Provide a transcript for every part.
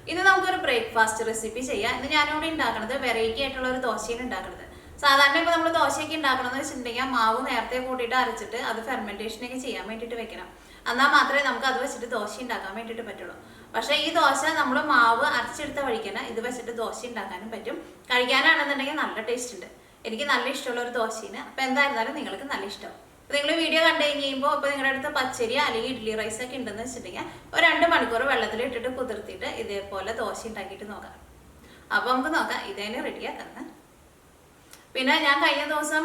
ഇന്ന് നമുക്കൊരു breakfast recipe ചെയ്യാം. ഇന്ന് ഞാനിവിടെ ഉണ്ടാക്കുന്നത് വെറൈറ്റി ആയിട്ടുള്ള ഒരു ദോശയാണ് ഉണ്ടാക്കുന്നത്. സാധാരണ ഇപ്പോൾ നമ്മൾ ദോശയൊക്കെ ഉണ്ടാക്കണമെന്ന് വെച്ചിട്ടുണ്ടെങ്കിൽ മാവ് നേരത്തെ കൂട്ടിയിട്ട് അരച്ചിട്ട് അത് ഫെർമെൻറ്റേഷനൊക്കെ ചെയ്യാൻ വേണ്ടിയിട്ട് വെക്കണം. എന്നാൽ മാത്രമേ നമുക്ക് അത് വെച്ചിട്ട് ദോശ ഉണ്ടാക്കാൻ വേണ്ടിയിട്ട് പറ്റുള്ളൂ. പക്ഷേ ഈ ദോശ നമ്മൾ മാവ് അരച്ചെടുത്ത വഴിക്കന്നെ ഇത് വെച്ചിട്ട് ദോശ ഉണ്ടാക്കാനും പറ്റും. കഴിക്കാനാണെന്നുണ്ടെങ്കിൽ നല്ല ടേസ്റ്റ് ഉണ്ട്. എനിക്ക് നല്ല ഇഷ്ടമുള്ള ഒരു ദോശയാണ്. അപ്പോൾ എന്തായിരുന്നാലും നിങ്ങൾക്ക് നല്ല ഇഷ്ടം. നിങ്ങൾ വീഡിയോ കണ്ടു കഴിയുമ്പോൾ ഇപ്പോൾ നിങ്ങളുടെ അടുത്ത് പച്ചരി അല്ലെങ്കിൽ ഇഡ്ഡലി റൈസ് ഒക്കെ ഉണ്ടെന്ന് വെച്ചിട്ടുണ്ടെങ്കിൽ ഒരു 2 മണിക്കൂർ വെള്ളത്തിൽ ഇട്ടിട്ട് കുതിർത്തിട്ട് ഇതേപോലെ ദോശ ഉണ്ടാക്കിയിട്ട് നോക്കാം. അപ്പോൾ നമുക്ക് നോക്കാം ഇതേനെ റെഡിയാക്കുന്നത്. പിന്നെ ഞാൻ കഴിഞ്ഞ ദിവസം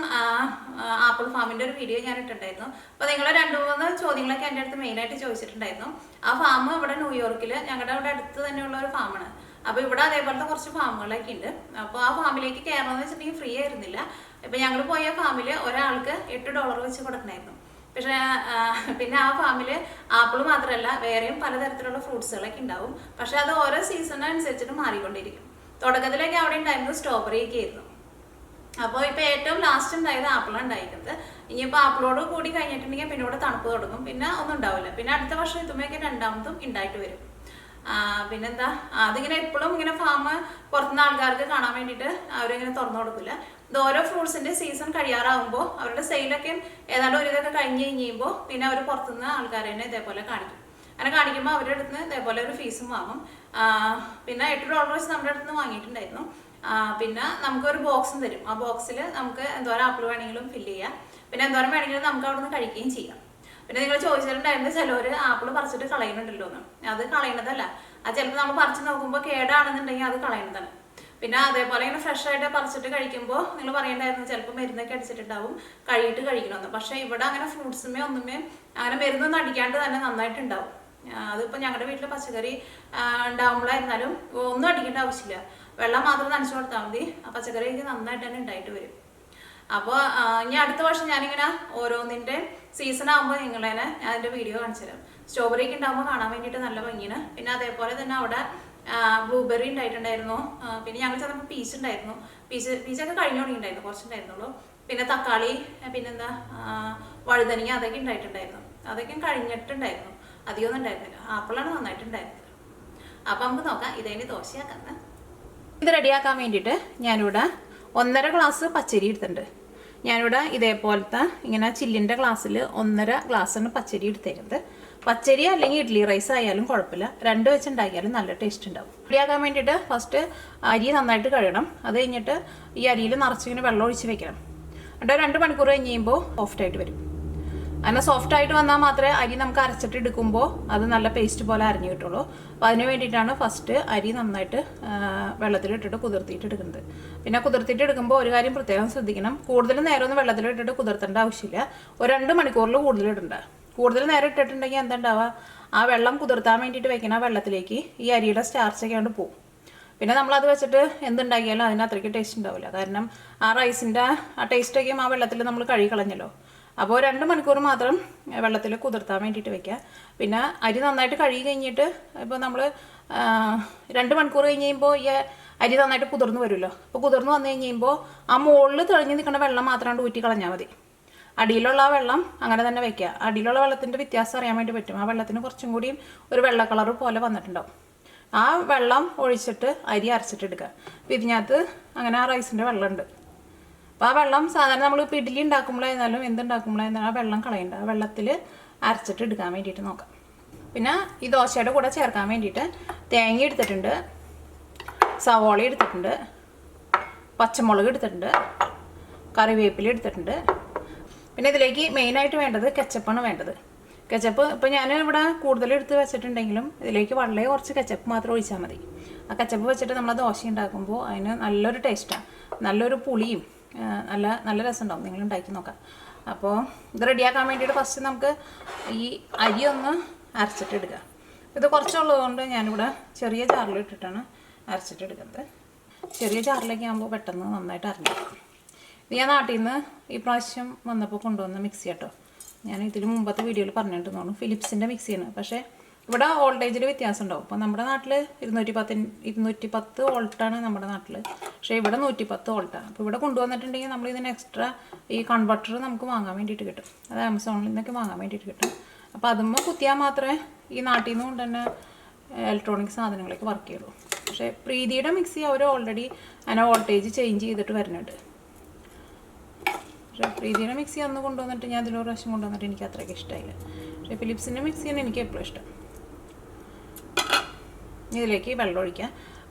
ആപ്പിൾ ഫാമിൻ്റെ ഒരു വീഡിയോ ഞാൻ ഇട്ടിട്ടുണ്ടായിരുന്നു. അപ്പോൾ നിങ്ങൾ 2-3 ചോദ്യങ്ങളൊക്കെ എൻ്റെ അടുത്ത് മെയിനായിട്ട് ചോദിച്ചിട്ടുണ്ടായിരുന്നു. ആ ഫാം ഇവിടെ ന്യൂയോർക്കിൽ ഞങ്ങളുടെ ഇവിടെ അടുത്ത് തന്നെയുള്ള ഒരു ഫാമാണ്. അപ്പോൾ ഇവിടെ അതേപോലത്തെ കുറച്ച് ഫാമുകളൊക്കെ ഉണ്ട്. അപ്പോൾ ആ ഫാമിലേക്ക് കയറണമെന്ന് വെച്ചിട്ടുണ്ടെങ്കിൽ ഫ്രീ ആയിരുന്നില്ല. ഇപ്പം ഞങ്ങൾ പോയ ഫാമിൽ ഒരാൾക്ക് $8 വെച്ച് കൊടുക്കണമായിരുന്നു. പക്ഷേ പിന്നെ ആ ഫാമിൽ ആപ്പിൾ മാത്രമല്ല വേറെയും പലതരത്തിലുള്ള ഫ്രൂട്ട്സുകളൊക്കെ ഉണ്ടാവും. പക്ഷെ അത് ഓരോ സീസണിനനുസരിച്ചിട്ട് മാറിക്കൊണ്ടിരിക്കും. തുടക്കത്തിലൊക്കെ അവിടെ ഉണ്ടായിരുന്നത് സ്ട്രോബെറി ഒക്കെ ആയിരുന്നു. അപ്പോൾ ഇപ്പോൾ ഏറ്റവും ലാസ്റ്റ് ഉണ്ടായത് ആപ്പിളാണ് ഉണ്ടായിരിക്കുന്നത്. ഇനിയിപ്പോൾ ആപ്പിളോട് കൂടി കഴിഞ്ഞിട്ടുണ്ടെങ്കിൽ പിന്നെ ഇവിടെ തണുപ്പ് തുടങ്ങും, പിന്നെ ഒന്നും ഉണ്ടാവില്ല. പിന്നെ അടുത്ത വർഷം എത്തുമ്പോഴേക്കും രണ്ടാമതും ഉണ്ടായിട്ട് വരും. പിന്നെന്താ, അതിങ്ങനെ എപ്പോഴും ഇങ്ങനെ ഫാം പുറത്തുനിന്ന് ആൾക്കാർക്ക് കാണാൻ വേണ്ടിയിട്ട് അവരിങ്ങനെ തുറന്നു കൊടുക്കില്ല. ഇത് ഓരോ ഫ്രൂട്ട്സിൻ്റെ സീസൺ കഴിയാറാകുമ്പോൾ അവരുടെ സെയിലൊക്കെ ഏതാണ്ട് ഒരു ഇതൊക്കെ കഴിഞ്ഞ് കഴിയുമ്പോൾ പിന്നെ അവർ പുറത്തുനിന്ന് ആൾക്കാരെ തന്നെ ഇതേപോലെ കാണിക്കും. അങ്ങനെ കാണിക്കുമ്പോൾ അവരുടെ അടുത്ത് നിന്ന് ഇതേപോലെ ഒരു ഫീസും വാങ്ങും. പിന്നെ $8 വെച്ച് നമ്മുടെ അടുത്ത് നിന്ന് വാങ്ങിയിട്ടുണ്ടായിരുന്നു. പിന്നെ നമുക്കൊരു ബോക്സും തരും. ആ ബോക്സിൽ നമുക്ക് എന്തോരം ആപ്പിൾ വേണമെങ്കിലും ഫില്ല് ചെയ്യാം. പിന്നെ എന്തോരം വേണമെങ്കിലും നമുക്ക് അവിടെ നിന്ന് കഴിക്കുകയും ചെയ്യാം. പിന്നെ നിങ്ങൾ ചോദിച്ചിട്ടുണ്ടായിരുന്നു ചിലവർ ആപ്പിൾ പറിച്ചിട്ട് കളയുന്നുണ്ടല്ലോ എന്ന്. അത് കളയണതല്ല. അത് ചിലപ്പോൾ നമ്മൾ പറിച്ച് നോക്കുമ്പോൾ കേടാണെന്നുണ്ടെങ്കിൽ അത് കളയണതാണ്. പിന്നെ അതേപോലെ ഇങ്ങനെ ഫ്രഷ് ആയിട്ട് പറിച്ചിട്ട് കഴിക്കുമ്പോൾ നിങ്ങൾ പറയേണ്ടായിരുന്നു ചിലപ്പോൾ മരുന്നൊക്കെ അടിച്ചിട്ടുണ്ടാവും, കഴുകിയിട്ട് കഴിക്കണമെന്ന്. പക്ഷേ ഇവിടെ അങ്ങനെ ഫ്രൂട്ട്സുമേ ഒന്നുമേ അങ്ങനെ മരുന്നൊന്നും അടിക്കാണ്ട് തന്നെ നന്നായിട്ടുണ്ടാവും. അതിപ്പോൾ ഞങ്ങളുടെ വീട്ടിൽ പച്ചക്കറി ഉണ്ടാകുമ്പോഴായിരുന്നാലും ഒന്നും അടിക്കേണ്ട ആവശ്യമില്ല. വെള്ളം മാത്രം നനച്ചു കൊടുത്താൽ മതി. ആ പച്ചക്കറിയൊക്കെ നന്നായിട്ട് തന്നെ ഉണ്ടായിട്ട് വരും. അപ്പോൾ ഇനി അടുത്ത വർഷം ഞാനിങ്ങനെ ഓരോന്നിൻ്റെ സീസൺ ആകുമ്പോൾ നിങ്ങളെ ഞാൻ അതിൻ്റെ വീഡിയോ കാണിച്ചു തരാം. സ്ട്രോബെറിയൊക്കെ ഉണ്ടാകുമ്പോൾ കാണാൻ വേണ്ടിയിട്ട് നല്ല ഭംഗിയാണ്. പിന്നെ അതേപോലെ തന്നെ അവിടെ ബ്ലൂബെറി ഉണ്ടായിട്ടുണ്ടായിരുന്നു. പിന്നെ ഞങ്ങൾ ചെന്നപ്പോൾ പീച്ച് ഉണ്ടായിരുന്നു. പീച്ചൊക്കെ കഴിഞ്ഞു തുടങ്ങിയിട്ടുണ്ടായിരുന്നു, കുറച്ചുണ്ടായിരുന്നുള്ളൂ. പിന്നെ തക്കാളി, പിന്നെന്താ വഴുതനങ്ങ, അതൊക്കെ ഉണ്ടായിട്ടുണ്ടായിരുന്നു. അതൊക്കെ കഴിഞ്ഞിട്ടുണ്ടായിരുന്നു, അധികമൊന്നും ഉണ്ടായിരുന്നില്ല. ആപ്പിളാണ് നന്നായിട്ടുണ്ടായിരുന്നത്. അപ്പോൾ നമുക്ക് നോക്കാം ഇതേന് ദോശയാക്കുന്നത്. ഇത് റെഡിയാക്കാൻ വേണ്ടിയിട്ട് ഞാനിവിടെ 1.5 ഗ്ലാസ് പച്ചരി എടുത്തിട്ടുണ്ട്. ഞാനിവിടെ ഇതേപോലത്തെ ഇങ്ങനെ ചില്ലിൻ്റെ ഗ്ലാസ്സിൽ 1.5 ഗ്ലാസ്സാണ് പച്ചരി എടുത്തേക്കുന്നത്. പച്ചരി അല്ലെങ്കിൽ ഇഡ്ഡലി റൈസ് ആയാലും കുഴപ്പമില്ല, 2 വെച്ച് ഉണ്ടാക്കിയാലും നല്ല ടേസ്റ്റ് ഉണ്ടാവും. റെഡിയാക്കാൻ വേണ്ടിയിട്ട് ഫസ്റ്റ് അരി നന്നായിട്ട് കഴുകണം. അത് കഴിഞ്ഞിട്ട് ഈ അരിയിൽ നിറച്ചിങ്ങനെ വെള്ളം ഒഴിച്ച് വെക്കണം. എന്നിട്ട് 2 മണിക്കൂർ കഴിഞ്ഞ് കഴിയുമ്പോൾ സോഫ്റ്റായിട്ട് വരും. അങ്ങനെ സോഫ്റ്റായിട്ട് വന്നാൽ മാത്രമേ അരി നമുക്ക് അരച്ചിട്ട് എടുക്കുമ്പോൾ അത് നല്ല പേസ്റ്റ് പോലെ അരഞ്ഞു കിട്ടുള്ളൂ. അപ്പോൾ അതിന് വേണ്ടിയിട്ടാണ് ഫസ്റ്റ് അരി നന്നായിട്ട് വെള്ളത്തിലിട്ടിട്ട് കുതിർത്തിയിട്ട് എടുക്കുന്നത്. പിന്നെ കുതിർത്തിയിട്ട് എടുക്കുമ്പോൾ ഒരു കാര്യം പ്രത്യേകം ശ്രദ്ധിക്കണം, കൂടുതൽ നേരമൊന്നും വെള്ളത്തിലിട്ടിട്ട് കുതിർത്തേണ്ട ആവശ്യമില്ല. ഒരു 2 മണിക്കൂറിൽ കൂടുതൽ ഇടണ്ട. കൂടുതൽ നേരം ഇട്ടിട്ടുണ്ടെങ്കിൽ എന്താ ഉണ്ടാവുക, ആ വെള്ളം കുതിർത്താൻ വേണ്ടിയിട്ട് വെക്കുന്ന വെള്ളത്തിലേക്ക് ഈ അരിയുടെ സ്റ്റാർച്ചൊക്കെ കൊണ്ട് പോകും. പിന്നെ നമ്മളത് വെച്ചിട്ട് എന്തുണ്ടാക്കിയാലും അതിന് അത്രയ്ക്ക് ടേസ്റ്റ് ഉണ്ടാവില്ല. കാരണം ആ റൈസിൻ്റെ ആ ടേസ്റ്റൊക്കെയും ആ വെള്ളത്തിൽ നമ്മൾ കഴുകി കളഞ്ഞല്ലോ. അപ്പോൾ 2 മണിക്കൂർ മാത്രം വെള്ളത്തിൽ കുതിർത്താൻ വേണ്ടിയിട്ട് വെക്കുക. പിന്നെ അരി നന്നായിട്ട് കഴുകി കഴിഞ്ഞിട്ട് ഇപ്പോൾ നമ്മൾ 2 മണിക്കൂർ കഴിഞ്ഞ് കഴിയുമ്പോൾ ഈ അരി നന്നായിട്ട് കുതിർന്ന് വരുമല്ലോ. അപ്പോൾ കുതിർന്ന് വന്നു കഴിഞ്ഞ് കഴിയുമ്പോൾ ആ മുകളിൽ തെളിഞ്ഞ് നിൽക്കുന്ന വെള്ളം മാത്രം ഊറ്റി കളഞ്ഞാൽ മതി. അടിയിലുള്ള ആ വെള്ളം അങ്ങനെ തന്നെ വെക്കുക. അടിയിലുള്ള വെള്ളത്തിൻ്റെ വ്യത്യാസം അറിയാൻ വേണ്ടി പറ്റും. ആ വെള്ളത്തിന് കുറച്ചും കൂടിയും ഒരു വെള്ള കളർ പോലെ വന്നിട്ടുണ്ടാവും. ആ വെള്ളം ഒഴിച്ചിട്ട് അരി അരച്ചിട്ടെടുക്കുക. അപ്പോൾ ഇതിനകത്ത് അങ്ങനെ ആ റൈസിൻ്റെ വെള്ളമുണ്ട്. അപ്പോൾ ആ വെള്ളം സാധാരണ നമ്മൾ ഇപ്പോൾ ഇഡ്ഡലി ഉണ്ടാക്കുമ്പോഴായിരുന്നാലും എന്തുണ്ടാക്കുമ്പോഴായിരുന്നാലും ആ വെള്ളം കളയണ്ട. ആ വെള്ളത്തിൽ അരച്ചിട്ട് എടുക്കാൻ വേണ്ടിയിട്ട് നോക്കാം. പിന്നെ ഈ ദോശയുടെ കൂടെ ചേർക്കാൻ വേണ്ടിയിട്ട് തേങ്ങ എടുത്തിട്ടുണ്ട്, സവോള എടുത്തിട്ടുണ്ട്, പച്ചമുളക് എടുത്തിട്ടുണ്ട്, കറിവേപ്പില എടുത്തിട്ടുണ്ട്. പിന്നെ ഇതിലേക്ക് മെയിനായിട്ട് വേണ്ടത് കെച്ചപ്പാണ് വേണ്ടത്. കെച്ചപ്പ് ഇപ്പോൾ ഞാൻ ഇവിടെ കൂടുതൽ എടുത്ത് വെച്ചിട്ടുണ്ടെങ്കിലും ഇതിലേക്ക് വളരെ കുറച്ച് കെച്ചപ്പ് മാത്രം ഒഴിച്ചാൽ മതി. ആ കെച്ചപ്പ് വെച്ചിട്ട് നമ്മൾ ദോശ ഉണ്ടാക്കുമ്പോൾ അതിന് നല്ലൊരു ടേസ്റ്റാണ്, നല്ലൊരു പുളിയും നല്ല രസമുണ്ടാവും. നിങ്ങൾ ഉണ്ടാക്കി നോക്കാം. അപ്പോൾ ഇത് റെഡിയാക്കാൻ വേണ്ടിയിട്ട് ഫസ്റ്റ് നമുക്ക് ഈ അരി ഒന്ന് അരച്ചിട്ടെടുക്കുക. ഇത് കുറച്ചുള്ളതുകൊണ്ട് ഞാനിവിടെ ചെറിയ ജാറിൽ ഇട്ടിട്ടാണ് അരച്ചിട്ടെടുക്കുന്നത്. ചെറിയ ജാറിലേക്ക് ആകുമ്പോൾ പെട്ടെന്ന് നന്നായിട്ട് അരഞ്ഞെടുക്കും. ഇത് ഞാൻ നാട്ടിൽ നിന്ന് ഈ പ്രാവശ്യം വന്നപ്പോൾ കൊണ്ടുവന്ന മിക്സി കേട്ടോ. ഞാൻ ഇതിന് മുമ്പത്തെ വീഡിയോയിൽ പറഞ്ഞിട്ടുണ്ടെന്ന് തോന്നുന്നു. ഫിലിപ്സിൻ്റെ മിക്സിയാണ്. പക്ഷേ ഇവിടെ വോൾട്ടേജിൽ വ്യത്യാസം ഉണ്ടാവും. അപ്പോൾ നമ്മുടെ നാട്ടിൽ 210 വോൾട്ടാണ് നമ്മുടെ നാട്ടിൽ. പക്ഷേ ഇവിടെ 110 വോൾട്ടാണ്. അപ്പോൾ ഇവിടെ കൊണ്ടുവന്നിട്ടുണ്ടെങ്കിൽ നമ്മൾ ഇതിന് എക്സ്ട്രാ ഈ കൺവെർട്ടർ നമുക്ക് വാങ്ങാൻ വേണ്ടിയിട്ട് കിട്ടും. അത് ആമസോണിൽ നിന്നൊക്കെ വാങ്ങാൻ വേണ്ടിയിട്ട് കിട്ടും. അപ്പോൾ അതുമ്പോൾ കുത്തിയാൽ മാത്രമേ ഈ നാട്ടിൽ നിന്ന് കൊണ്ട് തന്നെ ഇലക്ട്രോണിക് സാധനങ്ങളൊക്കെ വർക്ക് ചെയ്യുള്ളൂ. പക്ഷേ പ്രീതിയുടെ മിക്സി അവർ ഓൾറെഡി അതിനെ വോൾട്ടേജ് ചേഞ്ച് ചെയ്തിട്ട് വരുന്നുണ്ട്. പക്ഷേ പ്രീതിയുടെ മിക്സി അന്ന് കൊണ്ടുവന്നിട്ട് ഞാൻ അതിലൊരു പ്രാവശ്യം കൊണ്ടുവന്നിട്ട് എനിക്ക് അത്രയ്ക്ക് ഇഷ്ടമായില്ല. പക്ഷേ ഫിലിപ്സിൻ്റെ മിക്സിയാണ് എനിക്ക് എപ്പോഴും ഇഷ്ടം. ഇതിലേക്ക് വെള്ളം ഒഴിക്കുക.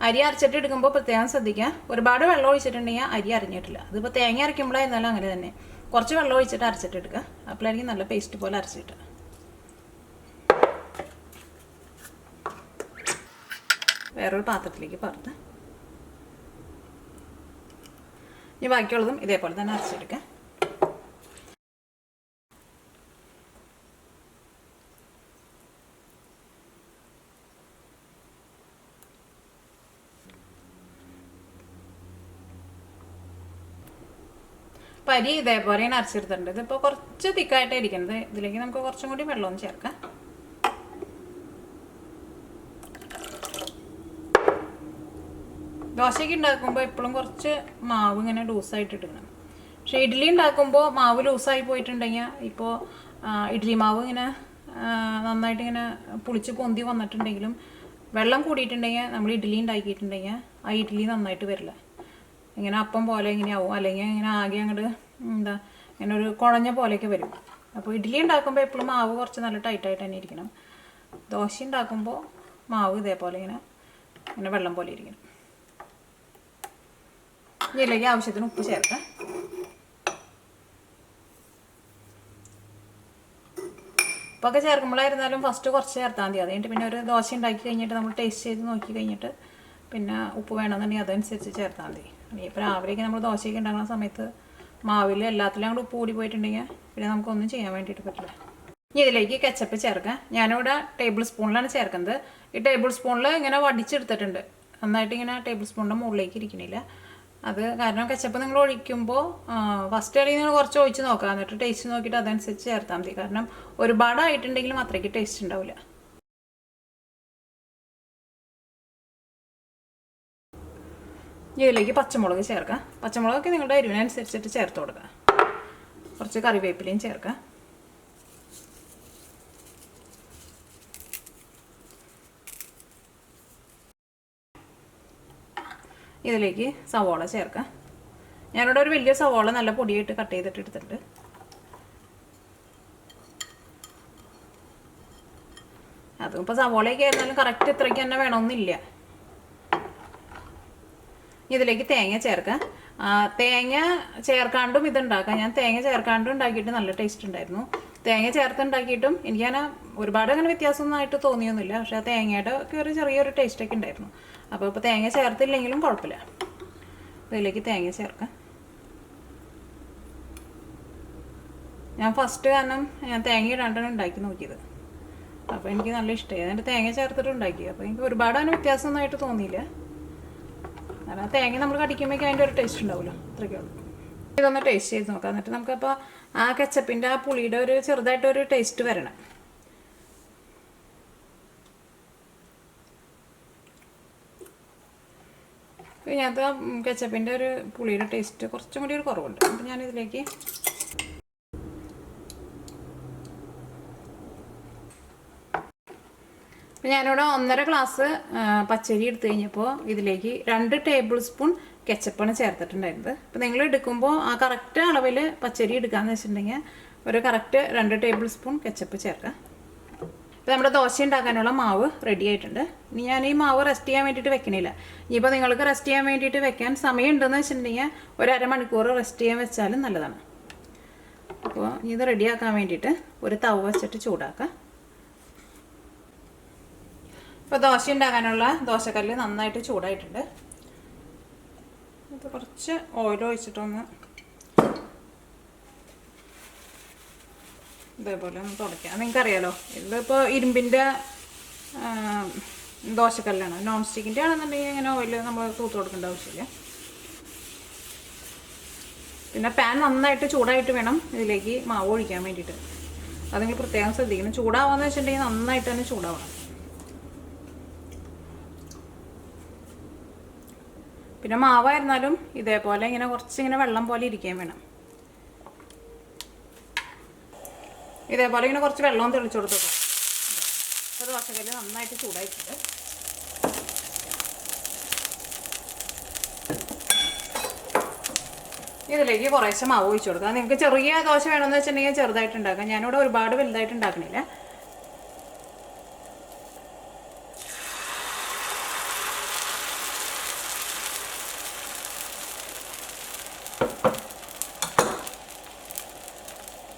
അരി അരച്ചിട്ട് എടുക്കുമ്പോൾ പ്രത്യേകം ശ്രദ്ധിക്കുക, ഒരുപാട് വെള്ളം ഒഴിച്ചിട്ടുണ്ടെങ്കിൽ അരി അരഞ്ഞിട്ടില്ല. അതിപ്പോൾ തേങ്ങ അരയ്ക്കുമ്പോഴായിരുന്നാലും അങ്ങനെ തന്നെ കുറച്ച് വെള്ളം ഒഴിച്ചിട്ട് അരച്ചിട്ട് എടുക്കുക. അപ്പോഴായിരിക്കും നല്ല പേസ്റ്റ് പോലെ അരച്ചിട്ട്. വേറൊരു പാത്രത്തിലേക്ക് പകർത്ത് ഇനി ബാക്കിയുള്ളതും ഇതേപോലെ തന്നെ അരച്ചെടുക്കുക. പരി ഇതേപോലെയാണ് അരച്ചെടുത്തിട്ടുണ്ട്. ഇതിപ്പോൾ കുറച്ച് തിക്കായിട്ടാണ് ഇരിക്കുന്നത്. ഇതിലേക്ക് നമുക്ക് കുറച്ചും കൂടി വെള്ളമൊന്നും ചേർക്കാം. ദോശയ്ക്ക് ഉണ്ടാക്കുമ്പോൾ എപ്പോഴും കുറച്ച് മാവ് ഇങ്ങനെ ലൂസായിട്ട് ഇടണം. പക്ഷേ ഇഡ്ഡലി ഉണ്ടാക്കുമ്പോൾ മാവ് ലൂസായി പോയിട്ടുണ്ടെങ്കിൽ, ഇപ്പോൾ ഇഡ്ഡലി മാവ് ഇങ്ങനെ നന്നായിട്ട് ഇങ്ങനെ പുളിച്ച് പൊന്തി വന്നിട്ടുണ്ടെങ്കിലും വെള്ളം കൂടിയിട്ടുണ്ടെങ്കിൽ നമ്മൾ ഇഡ്ഡലി ഉണ്ടാക്കിയിട്ടുണ്ടെങ്കിൽ ആ ഇഡ്ഡലി നന്നായിട്ട് വരില്ല. ഇങ്ങനെ അപ്പം പോലെ ഇങ്ങനെയാവും, അല്ലെങ്കിൽ ഇങ്ങനെ ആകെ അങ്ങോട്ട് ഇങ്ങനെ ഒരു കുഴഞ്ഞ പോലെയൊക്കെ വരും. അപ്പോൾ ഇഡ്ഡലി ഉണ്ടാക്കുമ്പോൾ എപ്പോഴും മാവ് കുറച്ച് നല്ല ടൈറ്റായിട്ട് തന്നെ ഇരിക്കണം. ദോശ ഉണ്ടാക്കുമ്പോൾ മാവ് ഇതേപോലെ ഇങ്ങനെ വെള്ളം പോലെ ഇരിക്കണം. ഇതിലേക്ക് ആവശ്യത്തിന് ഉപ്പ് ചേർക്കാം. ഉപ്പൊക്കെ ചേർക്കുമ്പോഴായിരുന്നാലും ഫസ്റ്റ് കുറച്ച് ചേർത്താൽ മതി. അത് കഴിഞ്ഞിട്ട് പിന്നെ ഒരു ദോശ ഉണ്ടാക്കി കഴിഞ്ഞിട്ട് നമ്മൾ ടേസ്റ്റ് ചെയ്ത് നോക്കി കഴിഞ്ഞിട്ട് പിന്നെ ഉപ്പ് വേണമെന്നുണ്ടെങ്കിൽ അതനുസരിച്ച് ചേർത്താൽ മതി. ഇപ്പോൾ രാവിലെയൊക്കെ നമ്മൾ ദോശയൊക്കെ ഉണ്ടാക്കുന്ന സമയത്ത് മാവിൽ എല്ലാത്തിലും അങ്ങോട്ട് ഉപ്പ് കൂടി പോയിട്ടുണ്ടെങ്കിൽ പിന്നെ നമുക്കൊന്നും ചെയ്യാൻ വേണ്ടിയിട്ട് പറ്റില്ല. ഇനി ഇതിലേക്ക് കെച്ചപ്പ് ചേർക്കാം. ഞാനിവിടെ ടേബിൾ സ്പൂണിലാണ് ചേർക്കുന്നത്. ഈ ടേബിൾ സ്പൂണിൽ ഇങ്ങനെ വടിച്ചെടുത്തിട്ടുണ്ട്. നന്നായിട്ട് ഇങ്ങനെ ടേബിൾ സ്പൂണിൻ്റെ മുകളിലേക്ക് ഇരിക്കണില്ല. അത് കാരണം കെച്ചപ്പ് നിങ്ങൾ ഒഴിക്കുമ്പോൾ ഫസ്റ്റ് അല്ലെങ്കിൽ നിങ്ങൾ കുറച്ച് ഒഴിച്ച് നോക്കുക. എന്നിട്ട് ടേസ്റ്റ് നോക്കിയിട്ട് അതനുസരിച്ച് ചേർത്താൽ മതി. കാരണം ഒരുപാടായിട്ടുണ്ടെങ്കിലും അത്രയ്ക്ക് ടേസ്റ്റ് ഉണ്ടാവില്ല. ഇതിലേക്ക് പച്ചമുളക് ചേർക്കാം. പച്ചമുളകൊക്കെ നിങ്ങളുടെ എരിവിനനുസരിച്ചിട്ട് ചേർത്ത് കൊടുക്കുക. കുറച്ച് കറിവേപ്പിലയും ചേർക്കാം. ഇതിലേക്ക് സവോള ചേർക്കാം. ഞാനിവിടെ ഒരു വലിയ സവോള നല്ല പൊടിയായിട്ട് കട്ട് ചെയ്തിട്ട് എടുത്തിട്ടുണ്ട്. അതും ഇപ്പോൾ സവോളയൊക്കെ ആയിരുന്നാലും കറക്റ്റ് ഇത്രയ്ക്ക് തന്നെ വേണമെന്നില്ല. ഇതിലേക്ക് തേങ്ങ ചേർക്കാം. തേങ്ങ ചേർക്കാണ്ടും ഇതുണ്ടാക്കാം. ഞാൻ തേങ്ങ ചേർക്കാണ്ടും ഉണ്ടാക്കിയിട്ട് നല്ല ടേസ്റ്റ് ഉണ്ടായിരുന്നു. തേങ്ങ ചേർത്തുണ്ടാക്കിയിട്ടും എനിക്കങ്ങനെ ഒരുപാട് അങ്ങനെ വ്യത്യാസമൊന്നുമായിട്ട് തോന്നിയൊന്നുമില്ല. പക്ഷേ ആ തേങ്ങയുടെ ഒക്കെ ഒരു ചെറിയൊരു ടേസ്റ്റൊക്കെ ഉണ്ടായിരുന്നു. അപ്പോൾ ഇപ്പോൾ തേങ്ങ ചേർത്തില്ലെങ്കിലും കുഴപ്പമില്ല. ഇതിലേക്ക് തേങ്ങ ചേർക്കാം. ഞാൻ ഫസ്റ്റ് കാരണം ഞാൻ തേങ്ങ ഇടാണ്ടാണ് ഉണ്ടാക്കി നോക്കിയത്. അപ്പോൾ എനിക്ക് നല്ല ഇഷ്ടമായി. അതിൻ്റെ തേങ്ങ ചേർത്തിട്ട് ഉണ്ടാക്കി. അപ്പോൾ എനിക്ക് ഒരുപാട് അങ്ങനെ വ്യത്യാസമൊന്നുമായിട്ട് തോന്നിയില്ല. കാരണം തേങ്ങ നമ്മൾ കടിക്കുമ്പോഴേക്കും അതിൻ്റെ ഒരു ടേസ്റ്റ് ഉണ്ടാവുമല്ലോ, അത്രയ്ക്കേ ഉള്ളൂ. ഇതൊന്ന് ടേസ്റ്റ് ചെയ്ത് നോക്കാം. എന്നിട്ട് നമുക്കപ്പോൾ ആ കെച്ചപ്പിൻ്റെ ആ പുളിയുടെ ഒരു ചെറുതായിട്ടൊരു ടേസ്റ്റ് വരണം. ഇതിനകത്ത് കെച്ചപ്പിൻ്റെ ഒരു പുളിയുടെ ടേസ്റ്റ് കുറച്ചും കൂടി ഒരു കുറവുണ്ട്. അപ്പോൾ ഞാനിതിലേക്ക് ഞാനിവിടെ 1.5 ഗ്ലാസ് പച്ചരി എടുത്തു കഴിഞ്ഞപ്പോൾ ഇതിലേക്ക് 2 ടേബിൾ സ്പൂൺ കെച്ചപ്പാണ് ചേർത്തിട്ടുണ്ടായിരുന്നത്. അപ്പോൾ നിങ്ങൾ എടുക്കുമ്പോൾ ആ കറക്റ്റ് അളവിൽ പച്ചരി എടുക്കാമെന്ന് വെച്ചിട്ടുണ്ടെങ്കിൽ ഒരു കറക്റ്റ് 2 ടേബിൾ സ്പൂൺ കെച്ചപ്പ് ചേർക്കാം. ഇപ്പോൾ നമ്മുടെ ദോശ ഉണ്ടാക്കാനുള്ള മാവ് റെഡി ആയിട്ടുണ്ട്. ഇനി ഞാൻ ഈ മാവ് റെസ്റ്റ് ചെയ്യാൻ വേണ്ടിയിട്ട് വെക്കണില്ല. ഇനിയിപ്പോൾ നിങ്ങൾക്ക് റെസ്റ്റ് ചെയ്യാൻ വേണ്ടിയിട്ട് വെക്കാൻ സമയം ഉണ്ടെന്ന് വെച്ചിട്ടുണ്ടെങ്കിൽ ഒരു അരമണിക്കൂർ റെസ്റ്റ് ചെയ്യാൻ വെച്ചാലും നല്ലതാണ്. അപ്പോൾ ഇത് റെഡിയാക്കാൻ വേണ്ടിയിട്ട് ഒരു തവ വെച്ചിട്ട് ചൂടാക്കാം. ഇപ്പോൾ ദോശ ഉണ്ടാക്കാനുള്ള ദോശക്കല്ല് നന്നായിട്ട് ചൂടായിട്ടുണ്ട്. ഇത് കുറച്ച് ഓയിൽ ഒഴിച്ചിട്ടൊന്ന് ഇതേപോലെ ഒന്ന് തുടയ്ക്കാം. നിങ്ങൾക്കറിയാലോ, ഇതിപ്പോൾ ഇരുമ്പിൻ്റെ ദോശക്കല്ലാണ്. നോൺ സ്റ്റിക്കിൻ്റെ ആണെന്നുണ്ടെങ്കിൽ ഇങ്ങനെ ഓയിൽ നമ്മൾ തൂത്ത് കൊടുക്കേണ്ട ആവശ്യമില്ല. പിന്നെ പാൻ നന്നായിട്ട് ചൂടായിട്ട് വേണം ഇതിലേക്ക് മാവ് ഒഴിക്കാൻ വേണ്ടിയിട്ട്. അത് നിങ്ങൾ പ്രത്യേകം ശ്രദ്ധിക്കണം. ചൂടാവാന്ന് വെച്ചിട്ടുണ്ടെങ്കിൽ നന്നായിട്ട് തന്നെ ചൂടാവണം. പിന്നെ മാവായിരുന്നാലും ഇതേപോലെ ഇങ്ങനെ കുറച്ചിങ്ങനെ വെള്ളം പോലെ ഇരിക്കാൻ വേണം. ഇതേപോലെ ഇങ്ങനെ കുറച്ച് വെള്ളവും തെളിച്ചു കൊടുത്തു. അത് ദോശക്കല്ല് നന്നായിട്ട് ചൂടായിട്ടുണ്ട്. ഇതിലേക്ക് കുറേശ്ശെ മാവ് ഒഴിച്ചു കൊടുക്കാം. നിങ്ങൾക്ക് ചെറിയ ദോശ വേണമെന്ന് വെച്ചിട്ടുണ്ടെങ്കിൽ ചെറുതായിട്ട് ഉണ്ടാക്കാം. ഞാനിവിടെ ഒരുപാട് വലുതായിട്ട് ഉണ്ടാക്കണില്ല.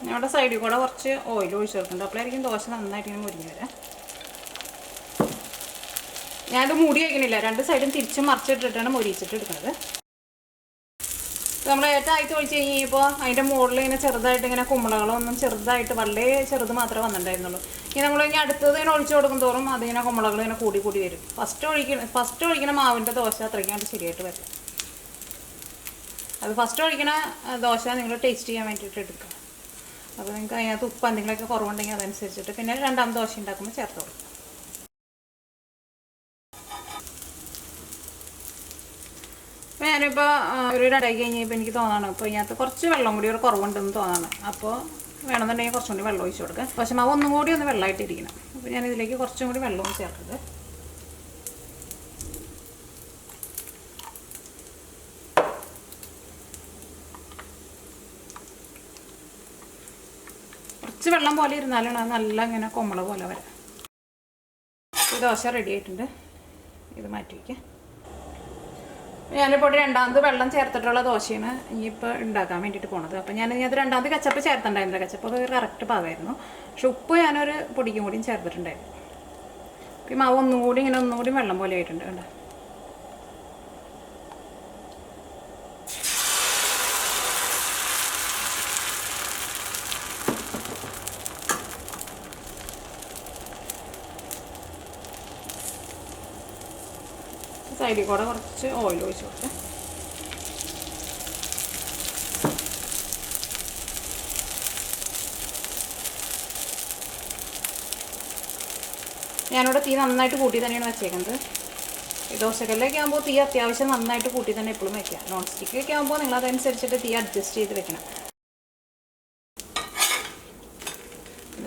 ഞങ്ങളുടെ സൈഡിൽ കൂടെ കുറച്ച് ഓയിൽ ഒഴിച്ച് കൊടുക്കുന്നുണ്ട്. അപ്പോഴായിരിക്കും ദോശ നന്നായിട്ട് ഇങ്ങനെ മുരിഞ്ഞ് വരാം. ഞാനത് മൂടി വയ്ക്കണില്ല, രണ്ട് സൈഡും തിരിച്ചും മറിച്ചിട്ടിട്ടാണ് മുരിച്ചിട്ട് എടുക്കുന്നത്. നമ്മൾ ഏറ്റവും ഒഴിച്ച് കഴിഞ്ഞപ്പോൾ അതിൻ്റെ മുകളിൽ ഇങ്ങനെ ചെറുതായിട്ട് ഇങ്ങനെ കുമ്പളകളൊന്നും ചെറുതായിട്ട് വളരെ ചെറുത് മാത്രമേ വന്നിട്ടുണ്ടായിരുന്നുള്ളൂ. ഇനി നമ്മൾ ഇനി അടുത്തത് ഇങ്ങനെ ഒഴിച്ച് കൊടുക്കും തോറും അതിങ്ങനെ കുമ്പളകൾ ഇങ്ങനെ കൂടി കൂടി വരും. ഫസ്റ്റ് ഒഴിക്കുന്ന മാവിൻ്റെ ദോശ അത്രയ്ക്കാണ്ട് ശരിയായിട്ട് വരും. അത് ഫസ്റ്റ് ഒഴിക്കുന്ന ദോശ നിങ്ങൾ ടേസ്റ്റ് ചെയ്യാൻ വേണ്ടിയിട്ട് എടുക്കുക. അപ്പോൾ നിങ്ങൾക്ക് അതിനകത്ത് ഉപ്പ് എന്തെങ്കിലുമൊക്കെ കുറവുണ്ടെങ്കിൽ അതനുസരിച്ചിട്ട് പിന്നെ രണ്ടാമത് ദോശ ഉണ്ടാക്കുമ്പോൾ ചേർത്ത് കൊടുക്കും. അപ്പോൾ ഞാനിപ്പോൾ ഒരു രണ്ടായി കഴിഞ്ഞപ്പോൾ എനിക്ക് തോന്നാണ് ഇപ്പോൾ ഇതിനകത്ത് കുറച്ച് വെള്ളം കൂടി ഒരു കുറവുണ്ടെന്ന് തോന്നാണ്. അപ്പോൾ വേണമെന്നുണ്ടെങ്കിൽ കുറച്ചും കൂടി വെള്ളം ഒഴിച്ച് കൊടുക്കുക. പക്ഷേ മാവ് ഒന്നും കൂടി ഒന്ന് വെള്ളമായിട്ടിരിക്കണം. അപ്പോൾ ഞാനിതിലേക്ക് കുറച്ചും കൂടി വെള്ളവും ചേർത്തത്. കുറച്ച് വെള്ളം പോലെ ഇരുന്നാലാണ് അത് നല്ല ഇങ്ങനെ കൊമ്മള പോലെ വരാം. ഈ ദോശ റെഡി ആയിട്ടുണ്ട്. ഇത് മാറ്റി വയ്ക്കാം. ഞാനിപ്പോൾ രണ്ടാമത് വെള്ളം ചേർത്തിട്ടുള്ള ദോശയാണ് ഇനിയിപ്പോൾ ഉണ്ടാക്കാൻ വേണ്ടിയിട്ട് പോണത്. അപ്പോൾ ഞാനത് രണ്ടാമത് കച്ചപ്പ് ചേർത്തിട്ടുണ്ടായിരുന്നില്ല. കച്ചപ്പൊക്കെ കറക്റ്റ് പാകമായിരുന്നു. പക്ഷെ ഉപ്പ് ഞാനൊരു പൊടിക്കും കൂടിയും ചേർത്തിട്ടുണ്ടായിരുന്നു. ഈ മാവ് ഒന്നുകൂടി ഇങ്ങനെ ഒന്നുകൂടി വെള്ളം പോലെ ആയിട്ടുണ്ട്. കണ്ടോ? സൈഡിൽ കൂടെ കുറച്ച് ഓയിൽ ഒഴിച്ച് കൊടുത്ത് ഞാനിവിടെ തീ നന്നായിട്ട് കൂട്ടി തന്നെയാണ് വെച്ചേക്കുന്നത്. ഈ ദോശക്കല്ലൊക്കെ ആകുമ്പോൾ തീ അത്യാവശ്യം നന്നായിട്ട് കൂട്ടി തന്നെ എപ്പോഴും വയ്ക്കുക. നോൺ സ്റ്റിക്കൊക്കെ ആകുമ്പോൾ നിങ്ങൾ അതനുസരിച്ചിട്ട് തീ അഡ്ജസ്റ്റ് ചെയ്ത് വെക്കണം.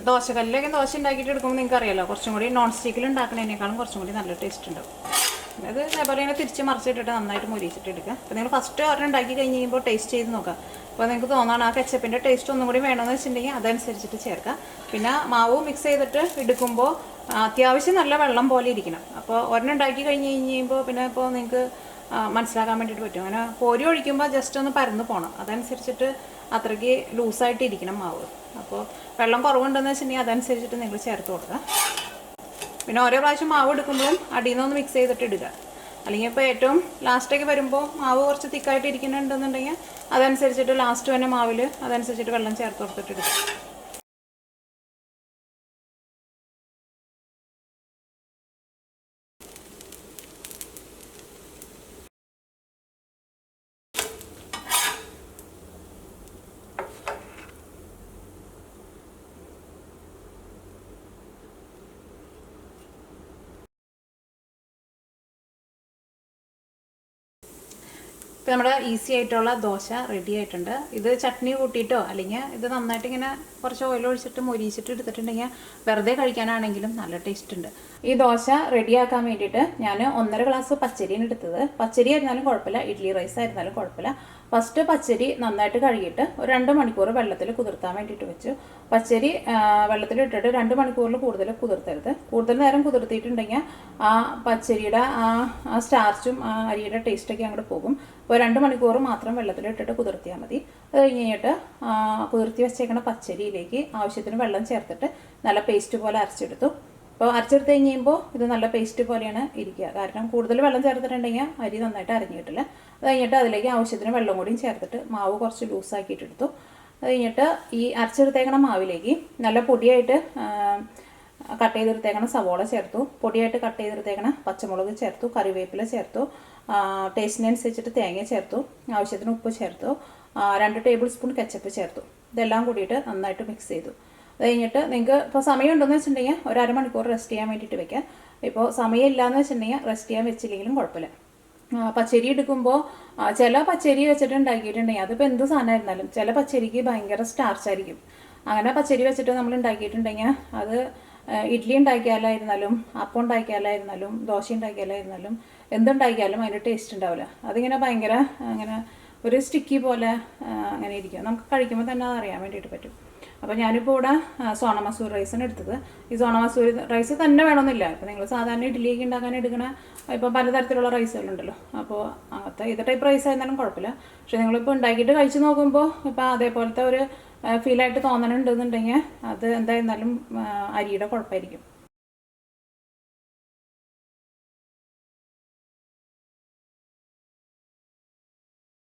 ദോശക്കല്ലൊക്കെ ദോശ ഉണ്ടാക്കിയിട്ട് എടുക്കുമ്പോൾ നിങ്ങൾക്ക് അറിയാമല്ലോ, കുറച്ചും കൂടി നോൺ സ്റ്റിക്കിൽ ഉണ്ടാക്കുന്നതിനേക്കാളും കുറച്ചും കൂടി നല്ല ടേസ്റ്റ് ഉണ്ടാവും. അത് അതേപോലെ തന്നെ തിരിച്ച് മറിച്ചിട്ടിട്ട് നന്നായിട്ട് മുരിച്ചിട്ട് എടുക്കുക. അപ്പോൾ നിങ്ങൾ ഫസ്റ്റ് ഒരെണ്ണം ഉണ്ടാക്കി കഴിഞ്ഞ് കഴിയുമ്പോൾ ടേസ്റ്റ് ചെയ്ത് നോക്കുക. അപ്പോൾ നിങ്ങൾക്ക് തോന്നാണ് ആ കെച്ചപ്പിൻ്റെ ടേസ്റ്റ് ഒന്നും കൂടി വേണമെന്ന് വെച്ചിട്ടുണ്ടെങ്കിൽ അതനുസരിച്ചിട്ട് ചേർക്കുക. പിന്നെ മാവ് മിക്സ് ചെയ്തിട്ട് എടുക്കുമ്പോൾ അത്യാവശ്യം നല്ല വെള്ളം പോലെ ഇരിക്കണം. അപ്പോൾ ഒരെണ്ണം ഉണ്ടാക്കി കഴിഞ്ഞ് കഴിയുമ്പോൾ പിന്നെ ഇപ്പോൾ നിങ്ങൾക്ക് മനസ്സിലാക്കാൻ വേണ്ടിയിട്ട് പറ്റും. അങ്ങനെ കോരി ഒഴിക്കുമ്പോൾ ജസ്റ്റ് ഒന്ന് പരന്ന് പോകണം. അതനുസരിച്ചിട്ട് അത്രയ്ക്ക് ലൂസായിട്ട് ഇരിക്കണം മാവ്. അപ്പോൾ വെള്ളം കുറവുണ്ടെന്ന് വെച്ചിട്ടുണ്ടെങ്കിൽ അതനുസരിച്ചിട്ട് നിങ്ങൾ ചേർത്ത് കൊടുക്കുക. പിന്നെ ഓരോ പ്രാവശ്യം മാവ് എടുക്കുമ്പോഴും അടിയിൽ നിന്നൊന്ന് മിക്സ് ചെയ്തിട്ട് ഇടുക. അല്ലെങ്കിൽ ഇപ്പോൾ ഏറ്റവും ലാസ്റ്റൊക്കെ വരുമ്പോൾ മാവ് കുറച്ച് തിക്കായിട്ട് ഇരിക്കുന്നുണ്ടെന്നുണ്ടെങ്കിൽ അതനുസരിച്ചിട്ട് ലാസ്റ്റ് തന്നെ മാവിൽ അതനുസരിച്ചിട്ട് വെള്ളം ചേർത്ത് കൊടുത്തിട്ട് ഇടുക. ഇപ്പോൾ നമ്മുടെ ഈസി ആയിട്ടുള്ള ദോശ റെഡി ആയിട്ടുണ്ട്. ഇത് ചട്നി കൂട്ടിയിട്ടോ അല്ലെങ്കിൽ ഇത് നന്നായിട്ട് ഇങ്ങനെ കുറച്ച് ഓയിൽ ഒഴിച്ചിട്ട് മൊരിച്ചിട്ട് എടുത്തിട്ടുണ്ടെങ്കിൽ വെറുതെ കഴിക്കാനാണെങ്കിലും നല്ല ടേസ്റ്റ് ഉണ്ട്. ഈ ദോശ റെഡിയാക്കാൻ വേണ്ടിയിട്ട് ഞാൻ 1.5 ഗ്ലാസ് പച്ചരിയാണ് എടുത്തത്. പച്ചരി ആയിരുന്നാലും കുഴപ്പമില്ല, ഇഡ്ലി റൈസ് ആയിരുന്നാലും കുഴപ്പമില്ല. ഫസ്റ്റ് പച്ചരി നന്നായിട്ട് കഴുകിയിട്ട് ഒരു 2 മണിക്കൂർ വെള്ളത്തിൽ കുതിർത്താൻ വേണ്ടിയിട്ട് വെച്ചു. പച്ചരി വെള്ളത്തിലിട്ടിട്ട് 2 മണിക്കൂറിൽ കൂടുതൽ കുതിർത്തരുത്. കൂടുതൽ നേരം കുതിർത്തിയിട്ടുണ്ടെങ്കിൽ ആ പച്ചരിയുടെ ആ സ്റ്റാർച്ചും ആ അരിയുടെ ടേസ്റ്റൊക്കെ അങ്ങോട്ട് പോകും. അപ്പോൾ 2 മണിക്കൂർ മാത്രം വെള്ളത്തിലിട്ടിട്ട് കുതിർത്തിയാൽ മതി. അത് കഴിഞ്ഞിട്ട് കുതിർത്തി വെച്ചേക്കുന്ന പച്ചരിയിലേക്ക് ആവശ്യത്തിന് വെള്ളം ചേർത്തിട്ട് നല്ല പേസ്റ്റ് പോലെ അരച്ചെടുത്തു. അപ്പോൾ അരച്ചെടുത്ത് കഴിയുമ്പോൾ ഇത് നല്ല പേസ്റ്റ് പോലെയാണ് ഇരിക്കുക. കാരണം കൂടുതൽ വെള്ളം ചേർത്തിട്ടുണ്ടെങ്കിൽ അരി നന്നായിട്ട് അരഞ്ഞു കിട്ടില്ല. അത് കഴിഞ്ഞിട്ട് അതിലേക്ക് ആവശ്യത്തിന് വെള്ളം കൂടിയും ചേർത്തിട്ട് മാവ് കുറച്ച് ലൂസാക്കിയിട്ടെടുത്തു. അത് കഴിഞ്ഞിട്ട് ഈ അരച്ചെടുത്തേക്കണ മാവിലേക്ക് നല്ല പൊടിയായിട്ട് കട്ട് ചെയ്തെടുത്തേക്കണ സവോള ചേർത്തു, പൊടിയായിട്ട് കട്ട് ചെയ്തെടുത്തേക്കണ പച്ചമുളക് ചേർത്തു, കറിവേപ്പില ചേർത്തു, ടേസ്റ്റിനനുസരിച്ചിട്ട് തേങ്ങ ചേർത്തു, ആവശ്യത്തിന് ഉപ്പ് ചേർത്തു, 2 ടേബിൾ സ്പൂൺ കെച്ചപ്പ് ചേർത്തു. ഇതെല്ലാം കൂടിയിട്ട് നന്നായിട്ട് മിക്സ് ചെയ്തു. അത് കഴിഞ്ഞിട്ട് നിങ്ങൾക്ക് ഇപ്പോൾ സമയം ഉണ്ടെന്ന് വെച്ചിട്ടുണ്ടെങ്കിൽ ഒരു 1/2 മണിക്കൂർ റെസ്റ്റ് ചെയ്യാൻ വേണ്ടിയിട്ട് വെക്കാം. ഇപ്പോൾ സമയം ഇല്ലയെന്ന് വെച്ചിട്ടുണ്ടെങ്കിൽ റെസ്റ്റ് ചെയ്യാൻ വെച്ചില്ലെങ്കിലും കുഴപ്പമില്ല. പച്ചരി എടുക്കുമ്പോൾ ചില പച്ചരി വെച്ചിട്ട് ഉണ്ടാക്കിയിട്ടുണ്ടെങ്കിൽ അതിപ്പോൾ എന്ത് സാധനമായിരുന്നാലും ചില പച്ചരിക്ക് ഭയങ്കര സ്റ്റാർച്ചായിരിക്കും. അങ്ങനെ പച്ചരി വെച്ചിട്ട് നമ്മൾ ഉണ്ടാക്കിയിട്ടുണ്ടെങ്കിൽ അത് ഇഡ്ഡലി ഉണ്ടാക്കിയാലായിരുന്നാലും അപ്പം ഉണ്ടാക്കിയാലായിരുന്നാലും ദോശ ഉണ്ടാക്കിയാലായിരുന്നാലും എന്തുണ്ടാക്കിയാലും അതിൻ്റെ ടേസ്റ്റ് ഉണ്ടാവില്ല. അതിങ്ങനെ ഭയങ്കര അങ്ങനെ ഒരു സ്റ്റിക്കി പോലെ അങ്ങനെ ഇരിക്കും. നമുക്ക് കഴിക്കുമ്പോൾ തന്നെ അറിയാൻ വേണ്ടിയിട്ട് പറ്റും. അപ്പോൾ ഞാനിപ്പോൾ ഇവിടെ സോണ മസൂർ റൈസാണ് എടുത്തത്. ഈ സോണ മസൂർ റൈസ് തന്നെ വേണമെന്നില്ല. ഇപ്പോൾ നിങ്ങൾ സാധാരണ ഇഡ്ഡലിയൊക്കെ ഉണ്ടാക്കാൻ എടുക്കണ ഇപ്പോൾ പലതരത്തിലുള്ള റൈസുകളുണ്ടല്ലോ. അപ്പോൾ അങ്ങനത്തെ ഏത് ടൈപ്പ് റൈസ് ആയിരുന്നാലും കുഴപ്പമില്ല. പക്ഷേ നിങ്ങളിപ്പോൾ ഉണ്ടാക്കിയിട്ട് കഴിച്ച് നോക്കുമ്പോൾ ഇപ്പോൾ അതേപോലത്തെ ഒരു ഫീലായിട്ട് തോന്നണുണ്ടെന്നുണ്ടെങ്കിൽ അത് എന്തായിരുന്നാലും അരിയുടെ കുഴപ്പമായിരിക്കും.